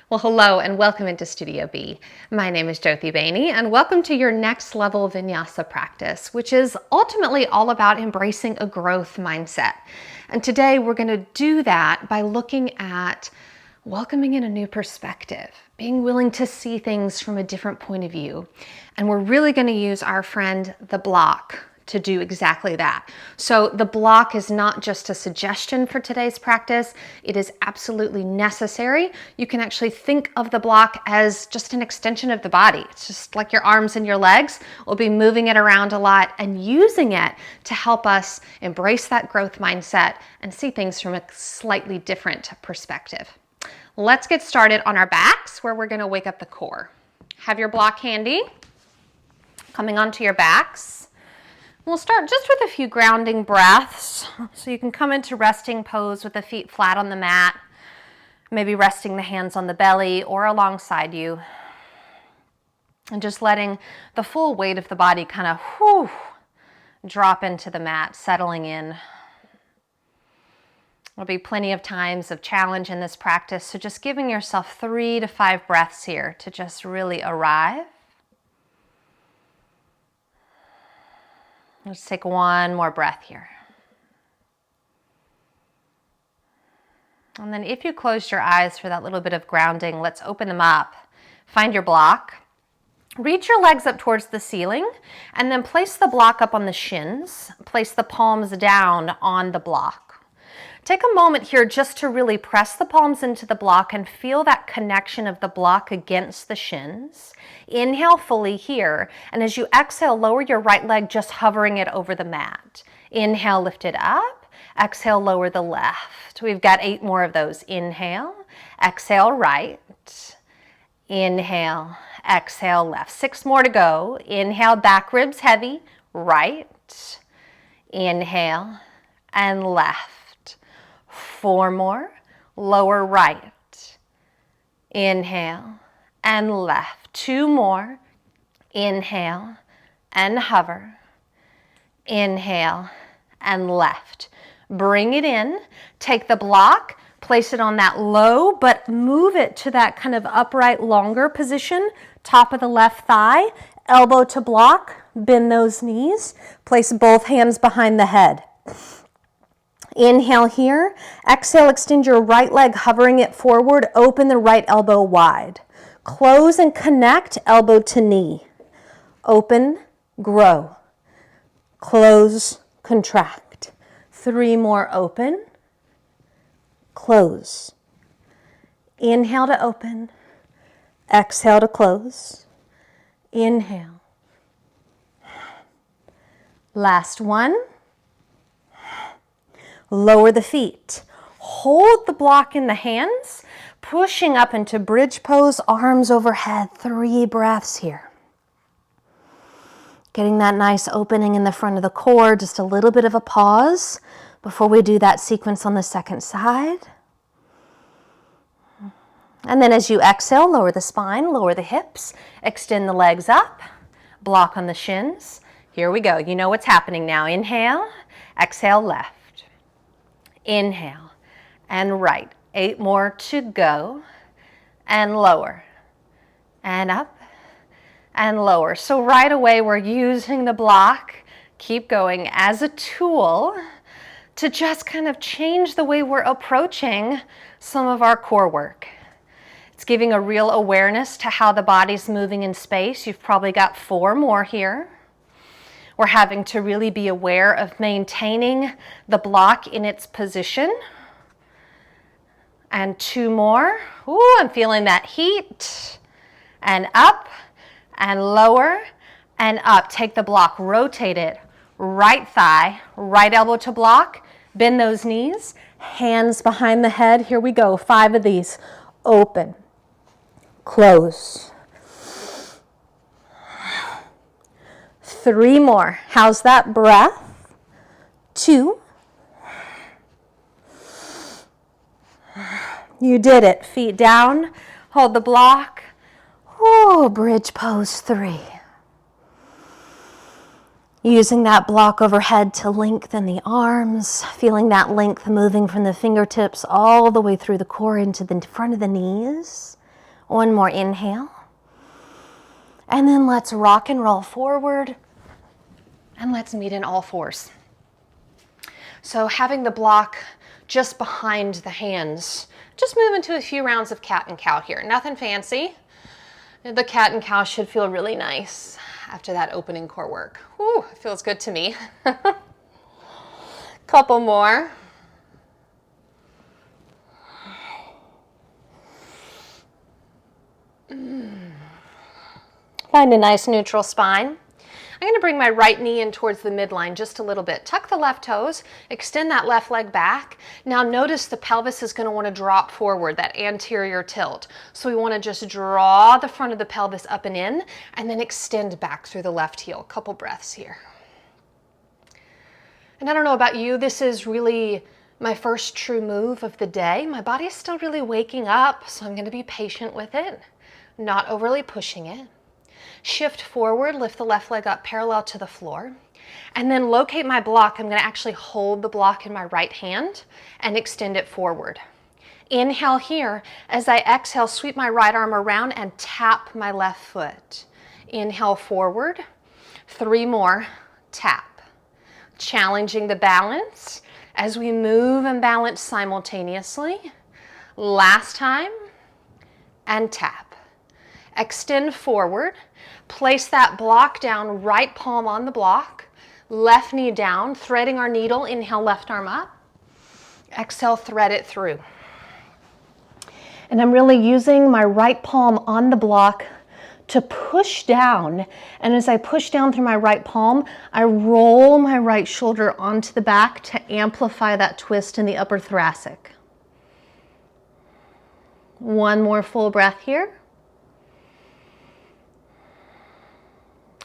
Well, hello and welcome into Studio B. My name is Jyoti Bainey and welcome to your next level Vinyasa practice, which is ultimately all about embracing a growth mindset. And today we're going to do that by looking at welcoming in a new perspective, being willing to see things from a different point of view. And we're really going to use our friend, the block, to do exactly that. So the block is not just a suggestion for today's practice, it is absolutely necessary. You can actually think of the block as just an extension of the body. It's just like your arms and your legs. We'll be moving it around a lot and using it to help us embrace that growth mindset and see things from a slightly different perspective. Let's get started on our backs, where we're going to wake up the core. Have your block handy, coming onto your backs. We'll start just with a few grounding breaths. So you can come into resting pose with the feet flat on the mat, maybe resting the hands on the belly or alongside you. And just letting the full weight of the body kind of drop into the mat, settling in. There'll be plenty of times of challenge in this practice, so just giving yourself 3 to 5 breaths here to just really arrive. Let's take one more breath here. And then if you closed your eyes for that little bit of grounding, let's open them up. Find your block. Reach your legs up towards the ceiling and then place the block up on the shins. Place the palms down on the block. Take a moment here just to really press the palms into the block and feel that connection of the block against the shins. Inhale fully here, and as you exhale, lower your right leg, just hovering it over the mat. Inhale, lift it up. Exhale, lower the left. We've got 8 more of those. Inhale, exhale, right. Inhale, exhale, left. 6 more to go. Inhale, back ribs heavy, right. Inhale, and left. 4 more, lower right. Inhale and left. 2 more. Inhale and hover. Inhale and left. Bring it in. Take the block, place it on that low, but move it to that kind of upright, longer position. Top of the left thigh, elbow to block, bend those knees. Place both hands behind the head. Inhale here. Exhale, extend your right leg, hovering it forward. Open the right elbow wide. Close and connect, elbow to knee. Open, grow. Close, contract. 3 more, open. Close. Inhale to open. Exhale to close. Inhale. Last one. Lower the feet. Hold the block in the hands, pushing up into bridge pose, arms overhead. 3 breaths here. Getting that nice opening in the front of the core, just a little bit of a pause before we do that sequence on the second side. And then as you exhale, lower the spine, lower the hips, extend the legs up, block on the shins. Here we go. You know what's happening now. Inhale, exhale, left. Inhale and right. 8 more to go. And lower. And up and lower. So right away we're using the block, keep going, as a tool to just kind of change the way we're approaching some of our core work. It's giving a real awareness to how the body's moving in space. You've probably got 4 more here. We're having to really be aware of maintaining the block in its position. And 2 more. Ooh, I'm feeling that heat. And up and lower and up. Take the block, rotate it. Right thigh, right elbow to block. Bend those knees. Hands behind the head. Here we go. 5 of these. Open. Close. 3 more. How's that breath? 2. You did it. Feet down. Hold the block. Oh, bridge pose. 3. Using that block overhead to lengthen the arms, feeling that length moving from the fingertips all the way through the core into the front of the knees. One more inhale. And then let's rock and roll forward. And let's meet in all fours. So having the block just behind the hands. Just move into a few rounds of cat and cow here. Nothing fancy. The cat and cow should feel really nice after that opening core work. Whew, it feels good to me. Couple more. Find a nice neutral spine. I'm going to bring my right knee in towards the midline just a little bit. Tuck the left toes, extend that left leg back. Now notice the pelvis is going to want to drop forward, that anterior tilt. So we want to just draw the front of the pelvis up and in, and then extend back through the left heel. Couple breaths here. And I don't know about you, this is really my first true move of the day. My body is still really waking up, so I'm going to be patient with it, not overly pushing it. Shift forward, lift the left leg up parallel to the floor, and then locate my block. I'm going to actually hold the block in my right hand and extend it forward. Inhale here. As I exhale, sweep my right arm around and tap my left foot. Inhale forward. 3 more. Tap. Challenging the balance as we move and balance simultaneously. Last time. And tap. Extend forward. Place that block down, right palm on the block, left knee down, threading our needle. Inhale, left arm up. Exhale, thread it through. And I'm really using my right palm on the block to push down. And as I push down through my right palm, I roll my right shoulder onto the back to amplify that twist in the upper thoracic. One more full breath here.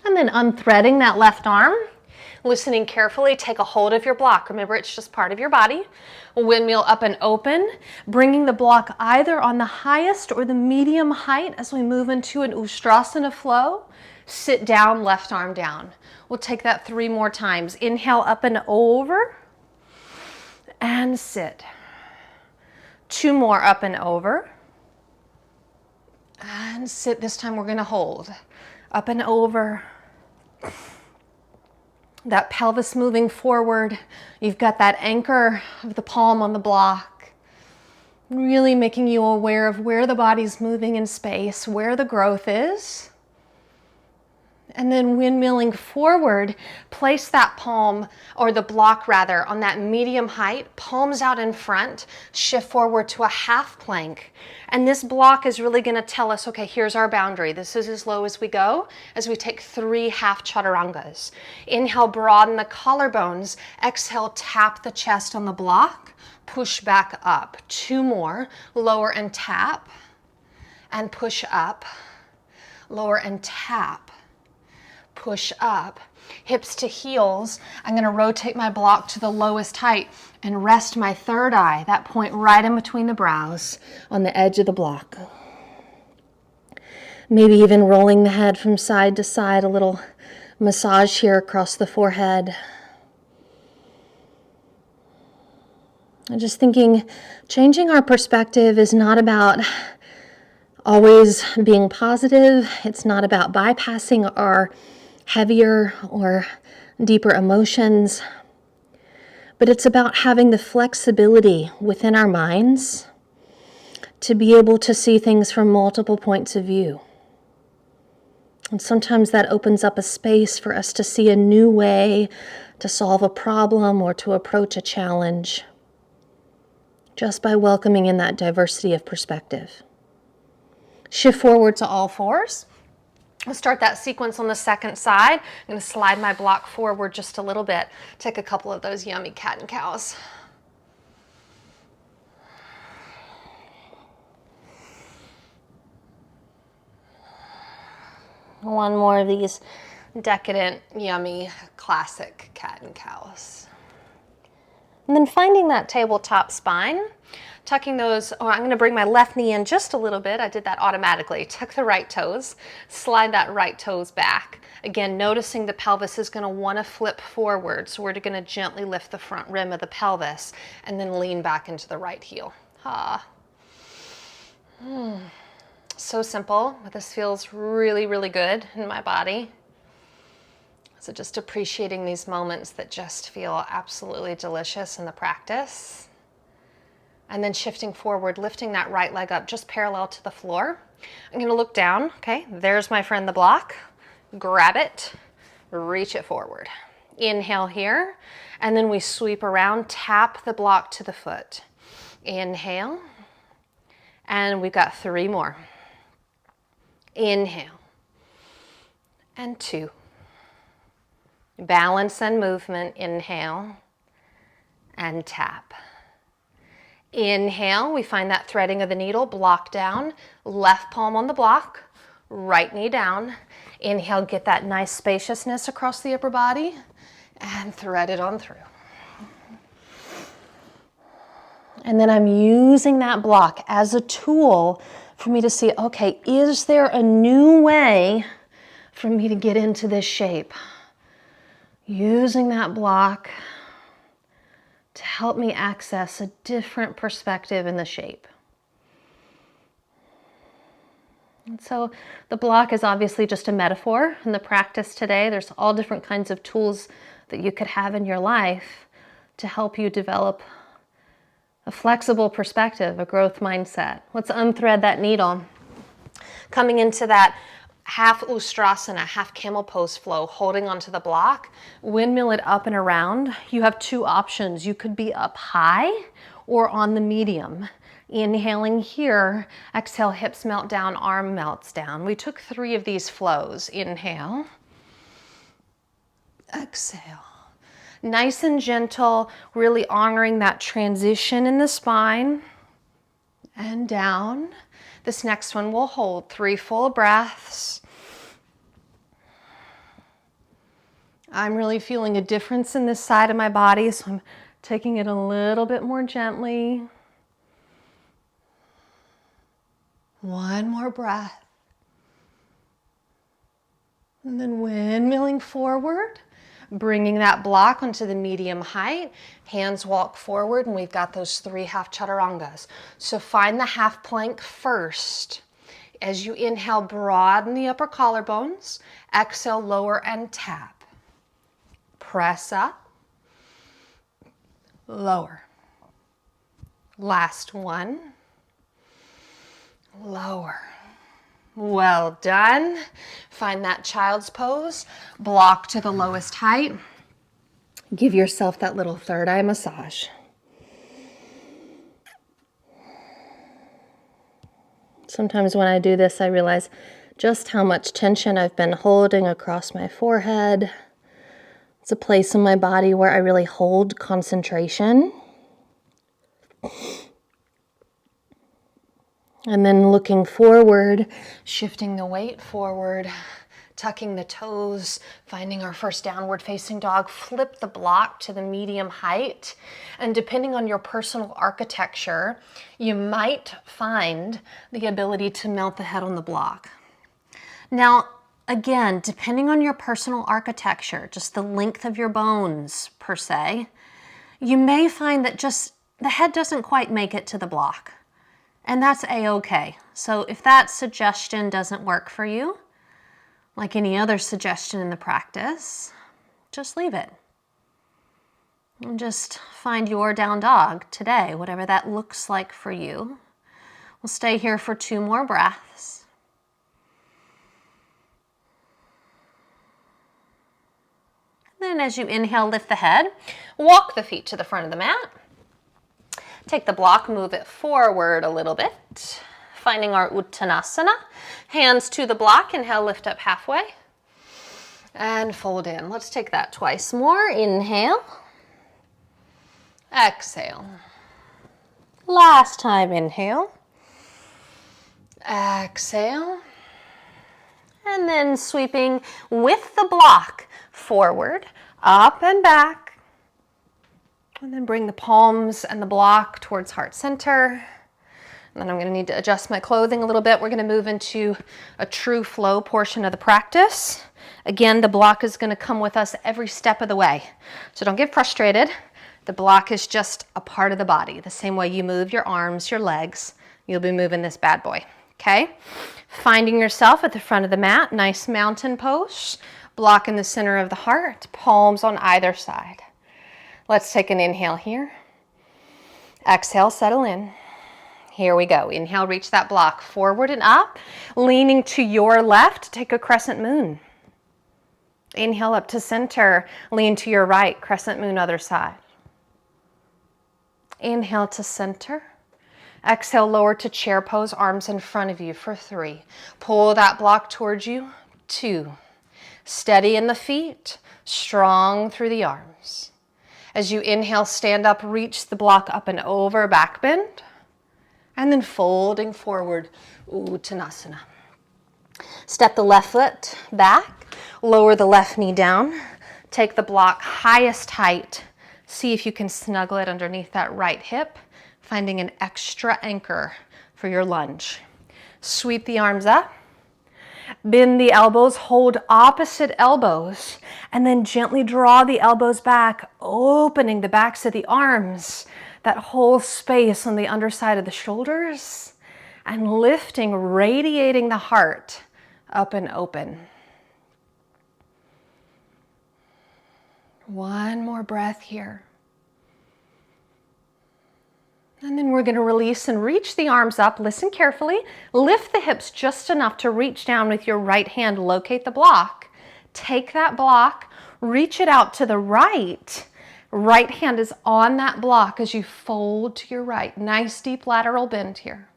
And then unthreading that left arm, listening carefully, take a hold of your block. Remember, it's just part of your body. Windmill up and open, bringing the block either on the highest or the medium height as we move into an Ustrasana flow. Sit down, left arm down. We'll take that 3 more times. Inhale up and over, and sit. 2 more up and over, and sit. This time we're going to hold. Up and over. That pelvis moving forward. You've got that anchor of the palm on the block. Really making you aware of where the body's moving in space, where the growth is. And then windmilling forward, place that palm, or the block rather, on that medium height, palms out in front, shift forward to a half plank. And this block is really going to tell us, okay, here's our boundary. This is as low as we go as we take 3 half chaturangas. Inhale, broaden the collarbones. Exhale, tap the chest on the block. Push back up. 2 more. Lower and tap. And push up. Lower and tap. Push up. Hips to heels. I'm going to rotate my block to the lowest height and rest my third eye, that point right in between the brows, on the edge of the block. Maybe even rolling the head from side to side, a little massage here across the forehead. I'm just thinking, changing our perspective is not about always being positive. It's not about bypassing our heavier or deeper emotions, but it's about having the flexibility within our minds to be able to see things from multiple points of view. And sometimes that opens up a space for us to see a new way to solve a problem or to approach a challenge, just by welcoming in that diversity of perspective. Shift forward to all fours. We'll start that sequence on the second side. I'm going to slide my block forward just a little bit. Take a couple of those yummy cat and cows. One more of these decadent, yummy, classic cat and cows. And then finding that tabletop spine. Tucking those, I'm going to bring my left knee in just a little bit. I did that automatically. Tuck the right toes, slide that right toes back. Again, noticing the pelvis is going to want to flip forward. So we're going to gently lift the front rim of the pelvis and then lean back into the right heel. So simple, but this feels really, really good in my body. So just appreciating these moments that just feel absolutely delicious in the practice. And then shifting forward, lifting that right leg up just parallel to the floor. I'm gonna look down, okay? There's my friend the block. Grab it, reach it forward. Inhale here, and then we sweep around, tap the block to the foot. Inhale, and we've got 3 more. Inhale, and 2. Balance and movement, inhale, and tap. Inhale, we find that threading of the needle, block down, left palm on the block, right knee down. Inhale, get that nice spaciousness across the upper body, and thread it on through. And then I'm using that block as a tool for me to see, okay, is there a new way for me to get into this shape? Using that block to help me access a different perspective in the shape. And so the block is obviously just a metaphor in the practice today. There's all different kinds of tools that you could have in your life to help you develop a flexible perspective, a growth mindset. Let's unthread that needle. Coming into that half Ustrasana, half camel pose flow, holding onto the block, windmill it up and around. You have 2 options. You could be up high or on the medium. Inhaling here, exhale, hips melt down, arm melts down. We took 3 of these flows. Inhale, exhale. Nice and gentle, really honoring that transition in the spine and down. This next one we'll hold 3 full breaths. I'm really feeling a difference in this side of my body, so I'm taking it a little bit more gently. 1 more breath. And then windmilling forward. Bringing that block onto the medium height, hands walk forward, and we've got those 3 half chaturangas. So find the half plank first. As you inhale, broaden the upper collarbones. Exhale, lower and tap. Press up, lower. Last one, lower. Well done. Find that child's pose. Block to the lowest height. Give yourself that little third eye massage. Sometimes when I do this, I realize just how much tension I've been holding across my forehead. It's a place in my body where I really hold concentration. And then looking forward, shifting the weight forward, tucking the toes, finding our first downward facing dog, flip the block to the medium height. And depending on your personal architecture, you might find the ability to melt the head on the block. Now, again, depending on your personal architecture, just the length of your bones per se, you may find that just the head doesn't quite make it to the block. And that's a-okay. So if that suggestion doesn't work for you, like any other suggestion in the practice, just leave it. And just find your down dog today, whatever that looks like for you. We'll stay here for 2 more breaths. And then as you inhale, lift the head, walk the feet to the front of the mat. Take the block, move it forward a little bit, finding our Uttanasana. Hands to the block, inhale, lift up halfway, and fold in. Let's take that twice more. Inhale, exhale. Last time, inhale, exhale, and then sweeping with the block forward, up and back. And then bring the palms and the block towards heart center. And then I'm going to need to adjust my clothing a little bit. We're going to move into a true flow portion of the practice. Again, the block is going to come with us every step of the way. So don't get frustrated. The block is just a part of the body. The same way you move your arms, your legs, you'll be moving this bad boy. okay? Finding yourself at the front of the mat, nice mountain pose, block in the center of the heart, palms on either side. Let's take an inhale here. Exhale, settle in. Here we go. Inhale, reach that block forward and up. Leaning to your left, take a crescent moon. Inhale up to center, lean to your right, crescent moon other side. Inhale to center. Exhale, lower to chair pose, arms in front of you for 3. Pull that block towards you, 2. Steady in the feet, strong through the arms. As you inhale, stand up, reach the block up and over, back bend. And then folding forward, Uttanasana. Step the left foot back, lower the left knee down, take the block highest height. See if you can snuggle it underneath that right hip, finding an extra anchor for your lunge. Sweep the arms up, bend the elbows, hold opposite elbows, and then gently draw the elbows back, opening the backs of the arms, that whole space on the underside of the shoulders, and lifting, radiating the heart up and open. One more breath here. And then we're going to release and reach the arms up. Listen carefully. Lift the hips just enough to reach down with your right hand. Locate the block. Take that block, reach it out to the right. Right hand is on that block as you fold to your right. Nice deep lateral bend here.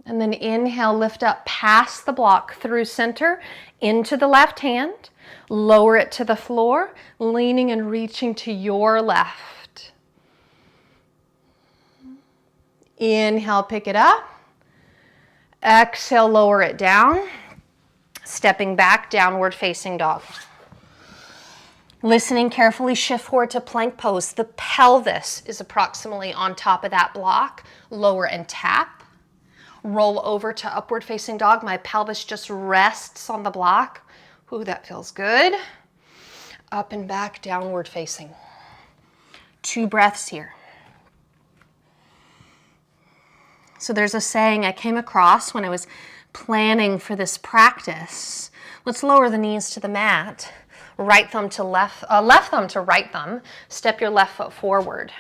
And then inhale, lift up past the block through center into the left hand. Lower it to the floor, leaning and reaching to your left. Inhale, pick it up. Exhale, lower it down. Stepping back, downward facing dog. Listening carefully, shift forward to plank pose. The pelvis is approximately on top of that block. Lower and tap. Roll over to upward facing dog. My pelvis just rests on the block. Ooh, that feels good. Up and back, downward facing. 2 breaths here. So there's a saying I came across when I was planning for this practice. Let's lower the knees to the mat. Right thumb to left thumb to right thumb. Step your left foot forward.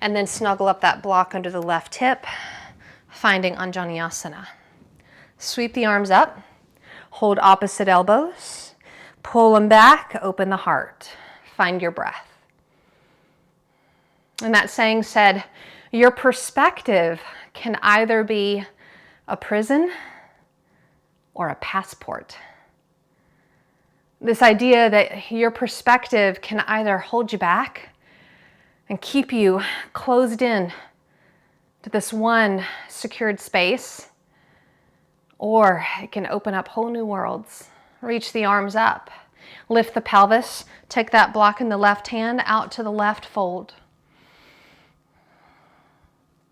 And then snuggle up that block under the left hip, finding Anjaneyasana. Sweep the arms up. Hold opposite elbows. Pull them back. Open the heart. Find your breath. And that saying said, your perspective can either be a prison or a passport. This idea that your perspective can either hold you back and keep you closed in to this one secured space, or it can open up whole new worlds. Reach the arms up, lift the pelvis, take that block in the left hand out to the left fold.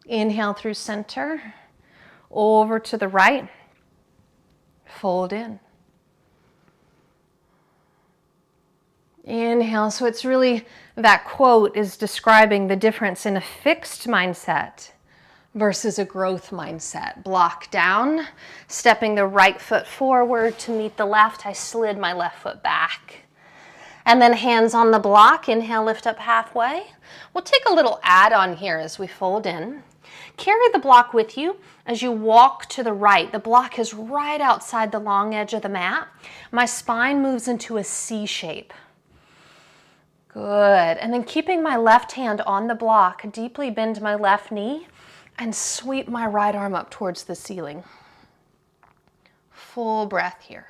Inhale through center, over to the right, fold in. Inhale, so it's really, that quote is describing the difference in a fixed mindset versus a growth mindset. Block down, stepping the right foot forward to meet the left. I slid my left foot back. And then hands on the block, inhale, lift up halfway. We'll take a little add-on here as we fold in. Carry the block with you as you walk to the right. The block is right outside the long edge of the mat. My spine moves into a C shape. Good. And then keeping my left hand on the block, deeply bend my left knee and sweep my right arm up towards the ceiling. Full breath here.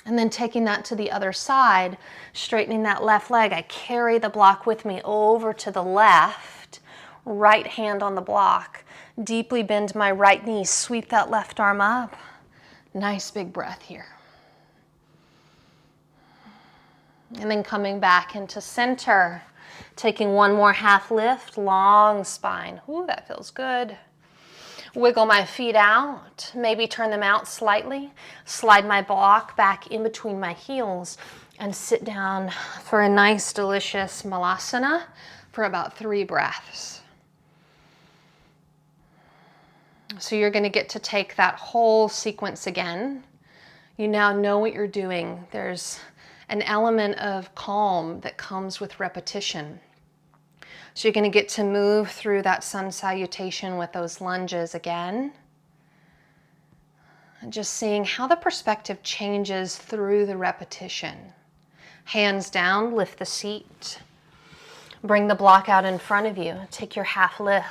And then taking that to the other side, straightening that left leg, I carry the block with me over to the left, right hand on the block. Deeply bend my right knee, sweep that left arm up. Nice big breath here. And then coming back into center, taking one more half lift, long spine. Ooh, that feels good. Wiggle my feet out, maybe turn them out slightly. Slide my block back in between my heels and sit down for a nice, delicious malasana, for about 3 breaths. So you're going to get to take that whole sequence again. You now know what you're doing. There's an element of calm that comes with repetition. So you're going to get to move through that sun salutation with those lunges again. And just seeing how the perspective changes through the repetition. Hands down, lift the seat. Bring the block out in front of you. Take your half lift.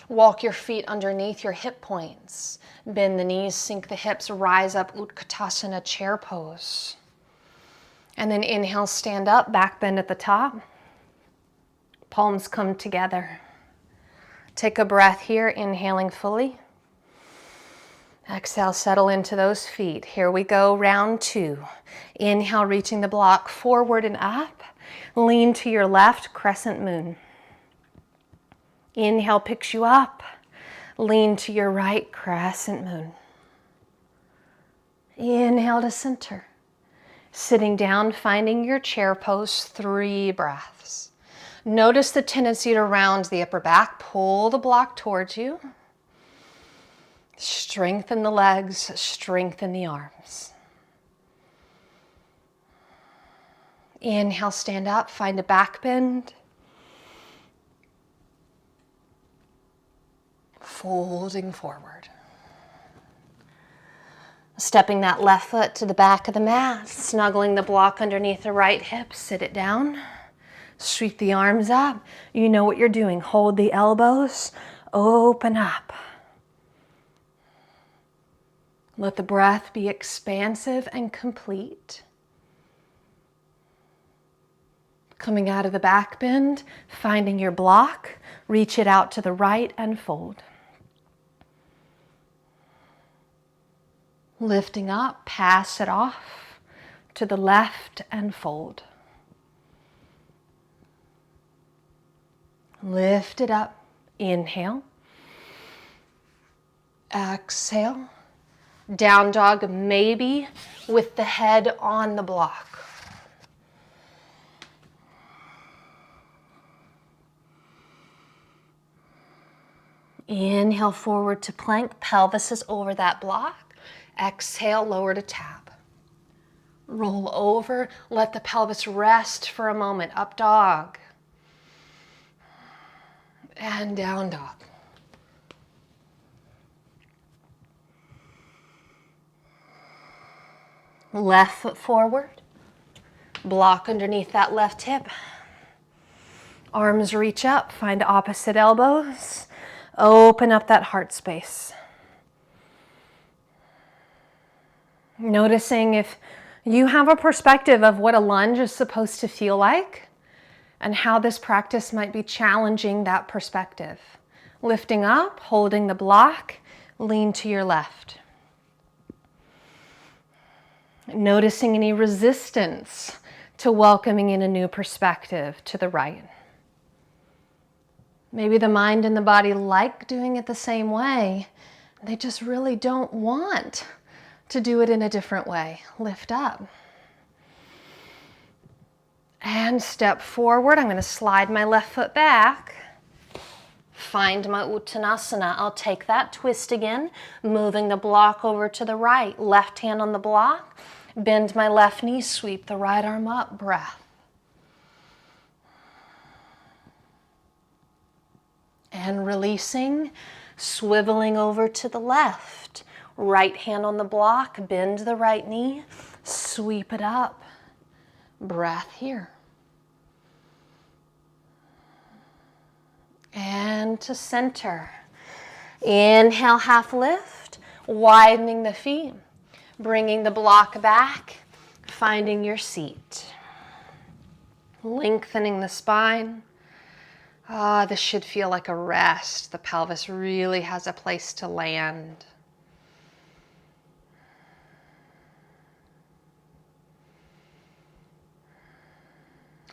Walk your feet underneath your hip points. Bend the knees, sink the hips, rise up, Utkatasana, chair pose. And then inhale, stand up, back bend at the top. Palms come together. Take a breath here, inhaling fully. Exhale, settle into those feet. Here we go, round 2. Inhale, reaching the block forward and up. Lean to your left, crescent moon. Inhale picks you up. Lean to your right, crescent moon. Inhale to center. Sitting down, finding your chair pose, 3 breaths. Notice the tendency to round the upper back. Pull the block towards you. Strengthen the legs, strengthen the arms. Inhale, stand up, find a back bend. Folding forward. Stepping that left foot to the back of the mat, snuggling the block underneath the right hip, sit it down. Sweep the arms up. You know what you're doing. Hold the elbows, open up. Let the breath be expansive and complete. Coming out of the back bend, finding your block, reach it out to the right and fold. Lifting up, pass it off to the left and fold. Lift it up, inhale. Exhale. Down dog, maybe with the head on the block. Inhale forward to plank, pelvis is over that block. Exhale, lower to tap. Roll over, let the pelvis rest for a moment, up dog. And down dog. Left foot forward, block underneath that left hip. Arms reach up, find opposite elbows. Open up that heart space. Noticing if you have a perspective of what a lunge is supposed to feel like and how this practice might be challenging that perspective. Lifting up, holding the block, lean to your left. Noticing any resistance to welcoming in a new perspective to the right. Maybe the mind and the body like doing it the same way. They just really don't want to do it in a different way. Lift up. And step forward. I'm going to slide my left foot back. Find my Uttanasana. I'll take that twist again, moving the block over to the right. Left hand on the block. Bend my left knee, sweep the right arm up, breath. And releasing, swiveling over to the left. Right hand on the block, bend the right knee, sweep it up. Breath here. And to center. Inhale, half lift, widening the feet, bringing the block back, finding your seat. Lengthening the spine. This should feel like a rest. The pelvis really has a place to land.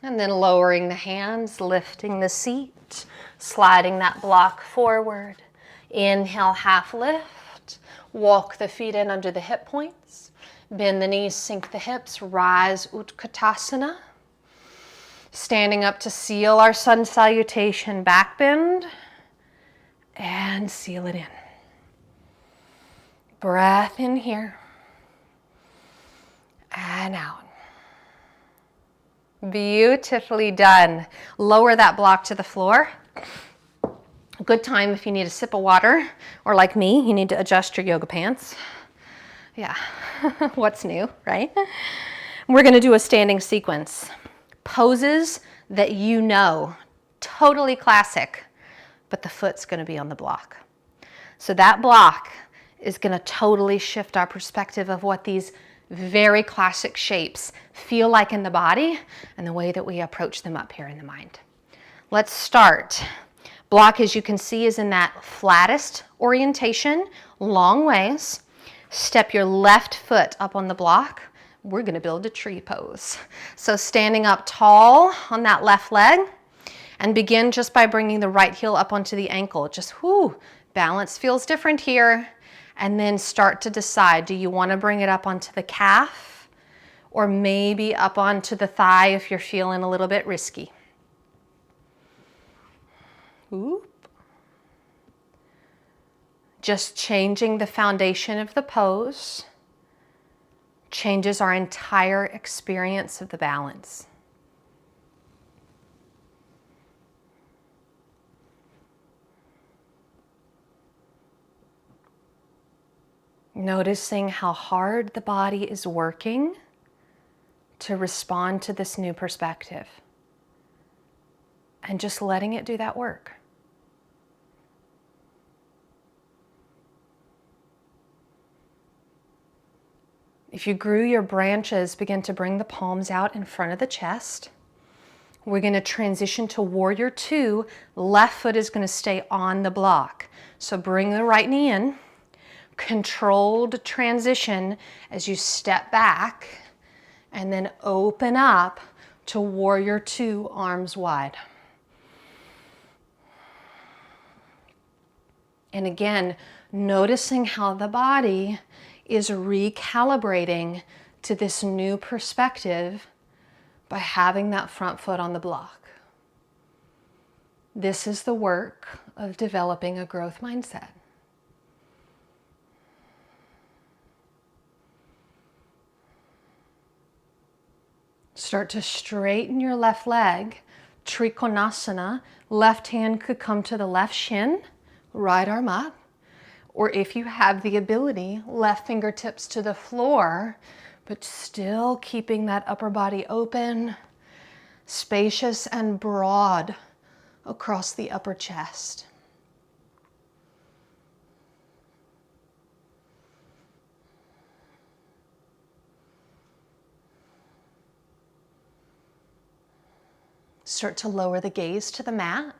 And then lowering the hands, lifting the seat, sliding that block forward. Inhale, half lift. Walk the feet in under the hip points. Bend the knees, sink the hips, rise Utkatasana. Standing up to seal our sun salutation, back bend, and seal it in. Breath in here, and out. Beautifully done. Lower that block to the floor. A good time if you need a sip of water, or like me, you need to adjust your yoga pants. Yeah, what's new, right? We're gonna do a standing sequence. Poses that you know, totally classic, but the foot's gonna be on the block. So that block is gonna totally shift our perspective of what these very classic shapes feel like in the body and the way that we approach them up here in the mind. Let's start. Block, as you can see, is in that flattest orientation, long ways. Step your left foot up on the block. We're gonna build a tree pose. So standing up tall on that left leg, and begin just by bringing the right heel up onto the ankle. Just balance feels different here. And then start to decide, do you want to bring it up onto the calf or maybe up onto the thigh if you're feeling a little bit risky? Oop. Just changing the foundation of the pose changes our entire experience of the balance. Noticing how hard the body is working to respond to this new perspective. And just letting it do that work. If you grew your branches, begin to bring the palms out in front of the chest. We're going to transition to Warrior Two. Left foot is going to stay on the block. So bring the right knee in. Controlled transition as you step back and then open up to Warrior Two, arms wide. And again, noticing how the body is recalibrating to this new perspective by having that front foot on the block. This is the work of developing a growth mindset. Start to straighten your left leg, Trikonasana. Left hand could come to the left shin, right arm up. Or if you have the ability, left fingertips to the floor, but still keeping that upper body open, spacious and broad across the upper chest. Start to lower the gaze to the mat.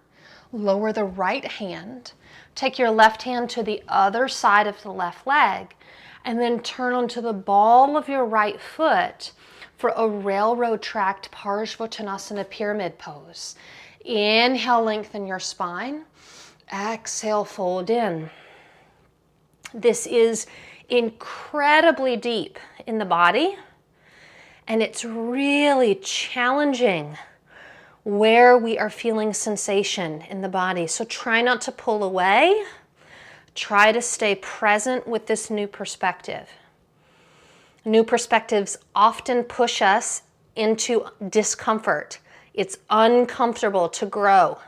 Lower the right hand. Take your left hand to the other side of the left leg, and then turn onto the ball of your right foot for a railroad tracked Parsvottanasana pyramid pose. Inhale, lengthen your spine. Exhale, fold in. This is incredibly deep in the body, and it's really challenging where we are feeling sensation in the body. So try not to pull away. Try to stay present with this new perspective. New perspectives often push us into discomfort. It's uncomfortable to grow.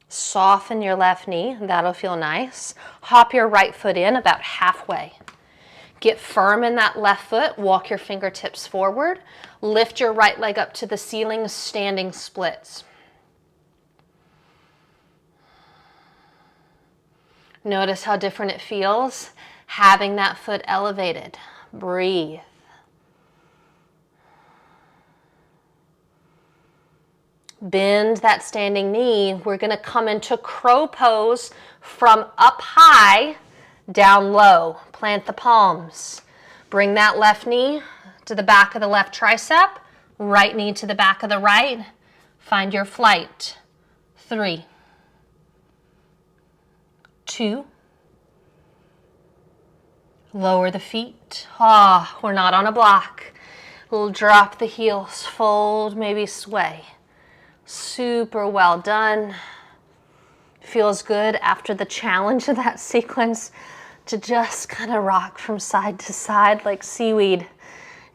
Soften your left knee, that'll feel nice. Hop your right foot in about halfway. Get firm in that left foot, walk your fingertips forward, lift your right leg up to the ceiling, standing splits. Notice how different it feels having that foot elevated. Breathe. Bend that standing knee. We're going to come into crow pose from up high, down low. Plant the palms. Bring that left knee to the back of the left tricep, right knee to the back of the right. Find your flight. 3, 2. Lower the feet. We're not on a block. We'll drop the heels, fold, maybe sway. Super well done. Feels good after the challenge of that sequence to just kind of rock from side to side like seaweed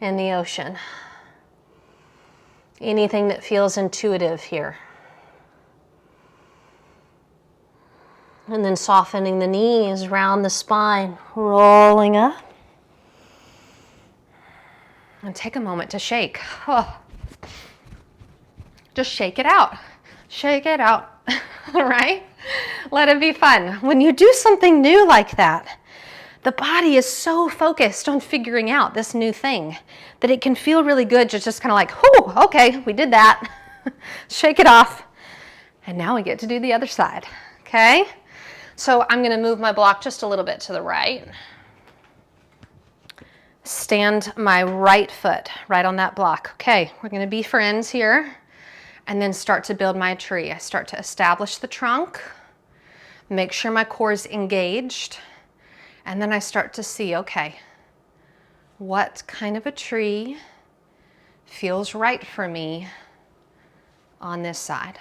in the ocean. Anything that feels intuitive here. And then softening the knees, round the spine, rolling up. And take a moment to shake. Oh. Just shake it out. Shake it out, all right? Let it be fun. When you do something new like that, the body is so focused on figuring out this new thing that it can feel really good to just kind of like, whew, okay, we did that. Shake it off. And now we get to do the other side, okay? So I'm gonna move my block just a little bit to the right. Stand my right foot right on that block. Okay, we're gonna be friends here and then start to build my tree. I start to establish the trunk, make sure my core is engaged, and then I start to see, okay, what kind of a tree feels right for me on this side?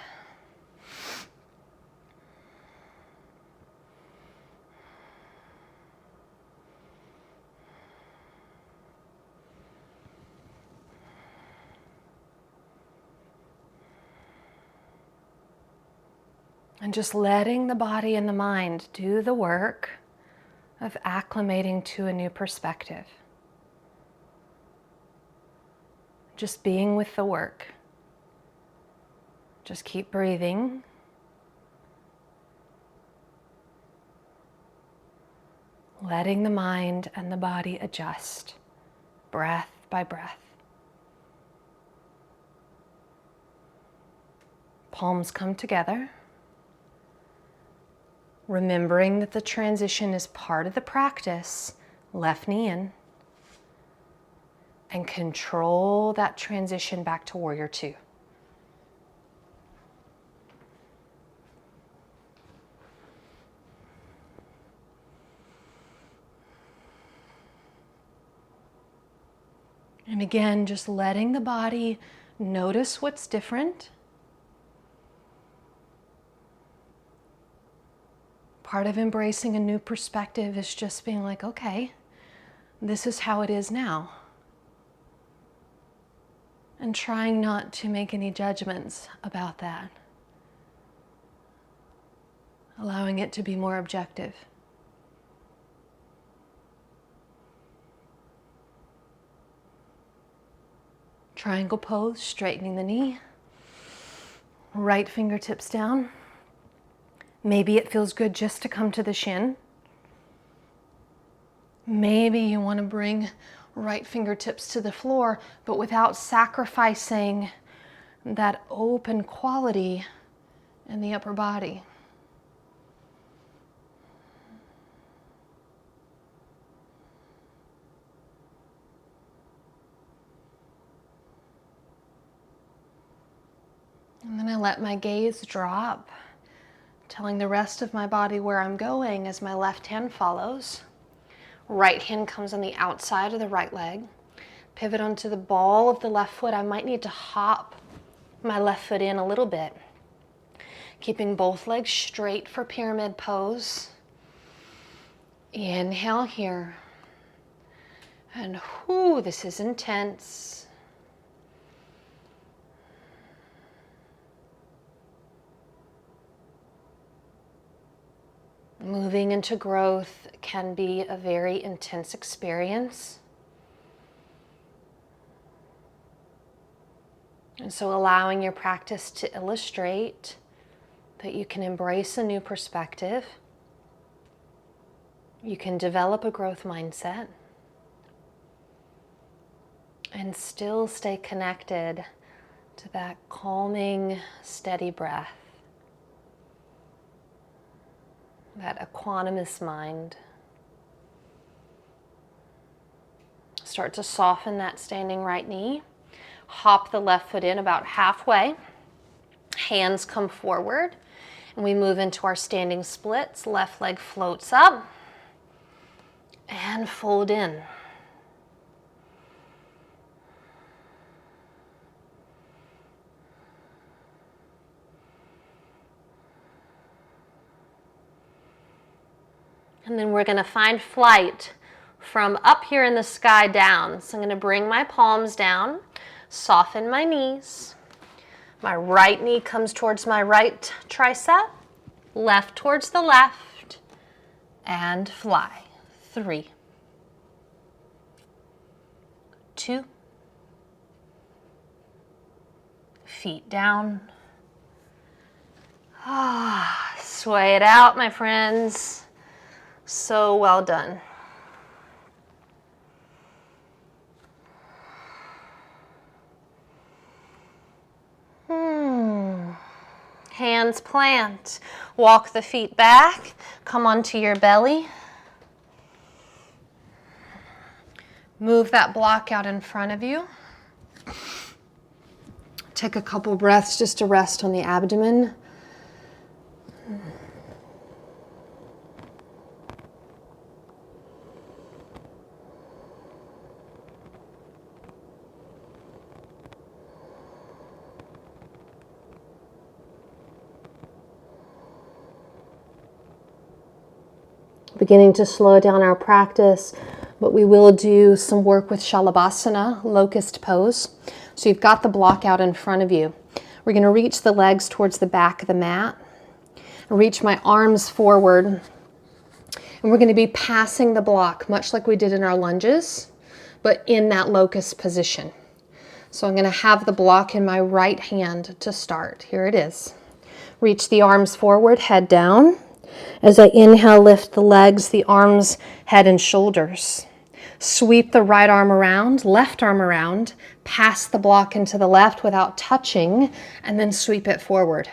And just letting the body and the mind do the work of acclimating to a new perspective. Just being with the work. Just keep breathing. Letting the mind and the body adjust, breath by breath. Palms come together. Remembering that the transition is part of the practice, left knee in, and control that transition back to warrior two. And again, just letting the body notice what's different. Part of embracing a new perspective is just being like, okay, this is how it is now. And trying not to make any judgments about that. Allowing it to be more objective. Triangle pose, straightening the knee. Right fingertips down. Maybe it feels good just to come to the shin. Maybe you want to bring right fingertips to the floor, but without sacrificing that open quality in the upper body. And then I let my gaze drop, telling the rest of my body where I'm going as my left hand follows. Right hand comes on the outside of the right leg. Pivot onto the ball of the left foot. I might need to hop my left foot in a little bit. Keeping both legs straight for pyramid pose. Inhale here. And whoo, this is intense. Moving into growth can be a very intense experience. And so allowing your practice to illustrate that you can embrace a new perspective. You can develop a growth mindset and still stay connected to that calming, steady breath. That equanimous mind. Start to soften that standing right knee. Hop the left foot in about halfway. Hands come forward. And we move into our standing splits. Left leg floats up. And fold in. And then we're going to find flight from up here in the sky down. So I'm going to bring my palms down, soften my knees. My right knee comes towards my right tricep, left towards the left, and fly. 3, 2, feet down. Sway it out, my friends. So well done. Hands plant. Walk the feet back. Come onto your belly. Move that block out in front of you. Take a couple breaths just to rest on the abdomen. Beginning to slow down our practice, but we will do some work with Shalabhasana, locust pose. So you've got the block out in front of you. We're going to reach the legs towards the back of the mat. Reach my arms forward. And we're going to be passing the block, much like we did in our lunges, but in that locust position. So I'm going to have the block in my right hand to start. Here it is. Reach the arms forward, head down. As I inhale, lift the legs, the arms, head, and shoulders. Sweep the right arm around, left arm around, pass the block into the left without touching, and then sweep it forward.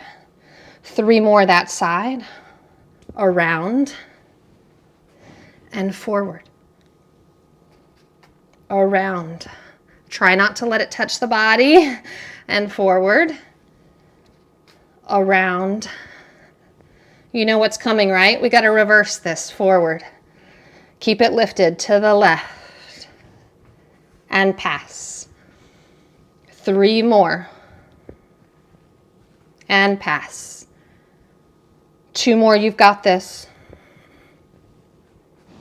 3 more that side, around, and forward. Around. Try not to let it touch the body, and forward, around. You know what's coming, right? We got to reverse this forward. Keep it lifted to the left and pass. 3 more and pass. 2 more, you've got this.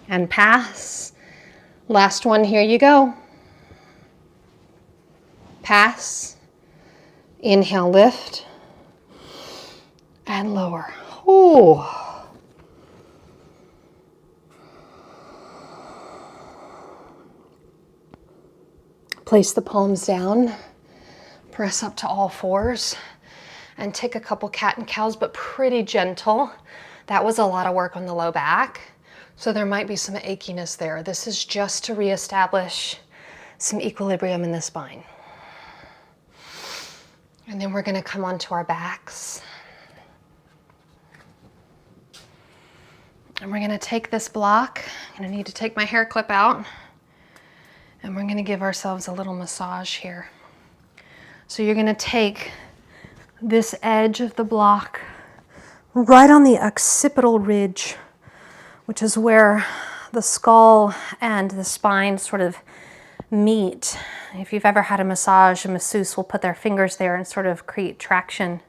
And pass. Last one, here you go. Pass. Inhale, lift. And lower. Ooh. Place the palms down. Press up to all fours. And take a couple cat and cows, but pretty gentle. That was a lot of work on the low back. So there might be some achiness there. This is just to reestablish some equilibrium in the spine. And then we're going to come onto our backs. And we're going to take this block. I'm going to need to take my hair clip out. And we're going to give ourselves a little massage here. So you're going to take this edge of the block right on the occipital ridge, which is where the skull and the spine sort of meet. If you've ever had a massage, a masseuse will put their fingers there and sort of create traction.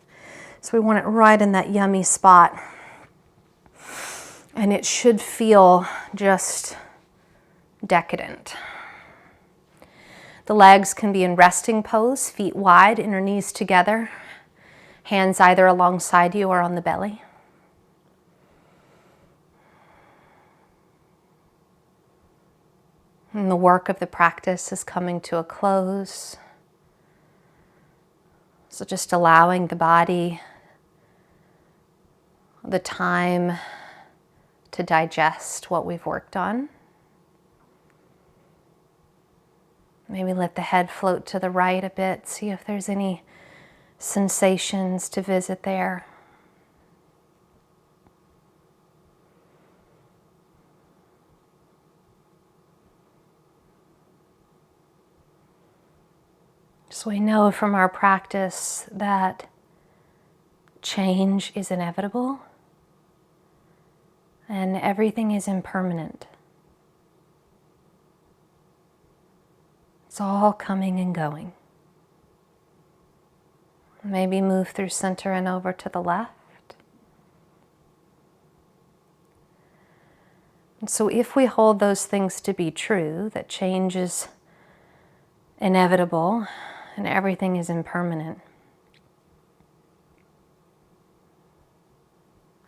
So we want it right in that yummy spot. And it should feel just decadent. The legs can be in resting pose, feet wide, inner knees together, hands either alongside you or on the belly. And the work of the practice is coming to a close. So just allowing the body the time to digest what we've worked on. Maybe let the head float to the right a bit, see if there's any sensations to visit there. So we know from our practice that change is inevitable and everything is impermanent. It's all coming and going. Maybe move through center and over to the left. And so if we hold those things to be true, that change is inevitable and everything is impermanent,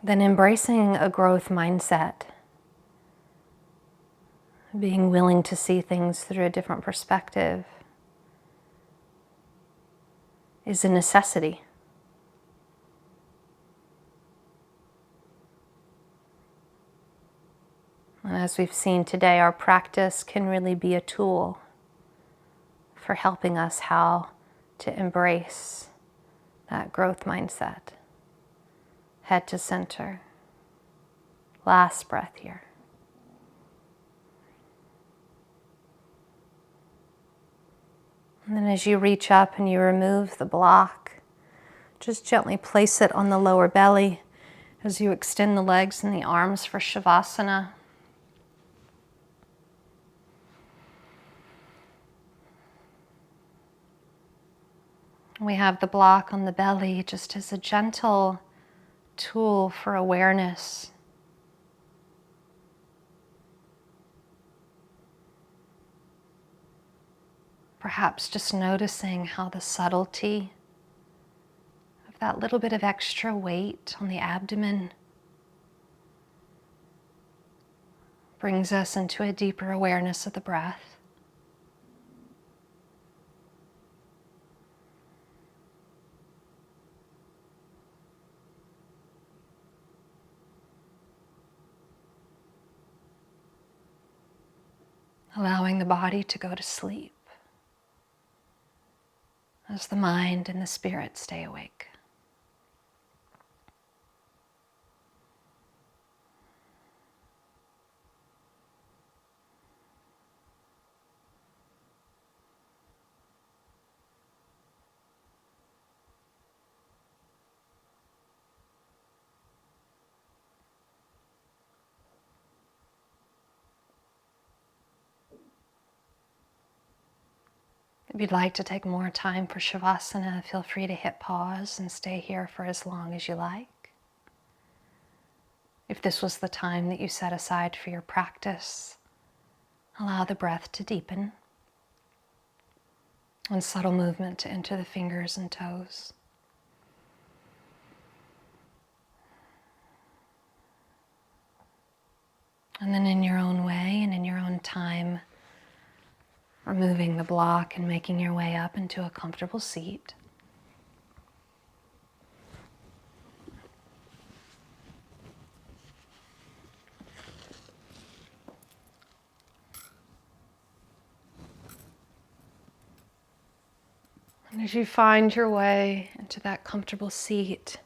then embracing a growth mindset, being willing to see things through a different perspective, is a necessity. And as we've seen today, our practice can really be a tool for helping us how to embrace that growth mindset. Head to center. Last breath here. And then as you reach up and you remove the block, just gently place it on the lower belly as you extend the legs and the arms for Shavasana. We have the block on the belly just as a gentle tool for awareness. Perhaps just noticing how the subtlety of that little bit of extra weight on the abdomen brings us into a deeper awareness of the breath. Allowing the body to go to sleep as the mind and the spirit stay awake. If you'd like to take more time for Shavasana, feel free to hit pause and stay here for as long as you like. If this was the time that you set aside for your practice, allow the breath to deepen and subtle movement to enter the fingers and toes. And then in your own way and in your own time, removing the block and making your way up into a comfortable seat. And as you find your way into that comfortable seat,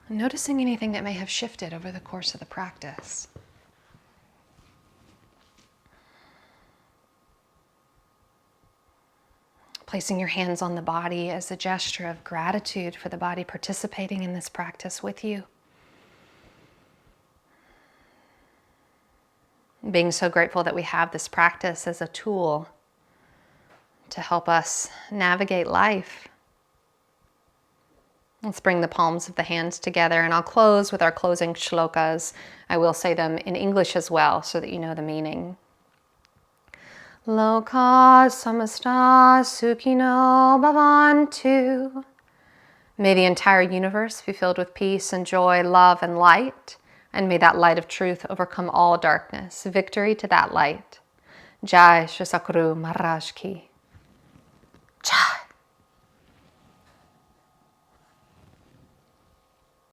noticing anything that may have shifted over the course of the practice. Placing your hands on the body as a gesture of gratitude for the body participating in this practice with you. Being so grateful that we have this practice as a tool to help us navigate life. Let's bring the palms of the hands together, and I'll close with our closing shlokas. I will say them in English as well so that you know the meaning. Loka samasta sukhino bhavantu. May the entire universe be filled with peace and joy, love and light, and may that light of truth overcome all darkness. Victory to that light. Jai Shri Sakuru Maharaj Ki.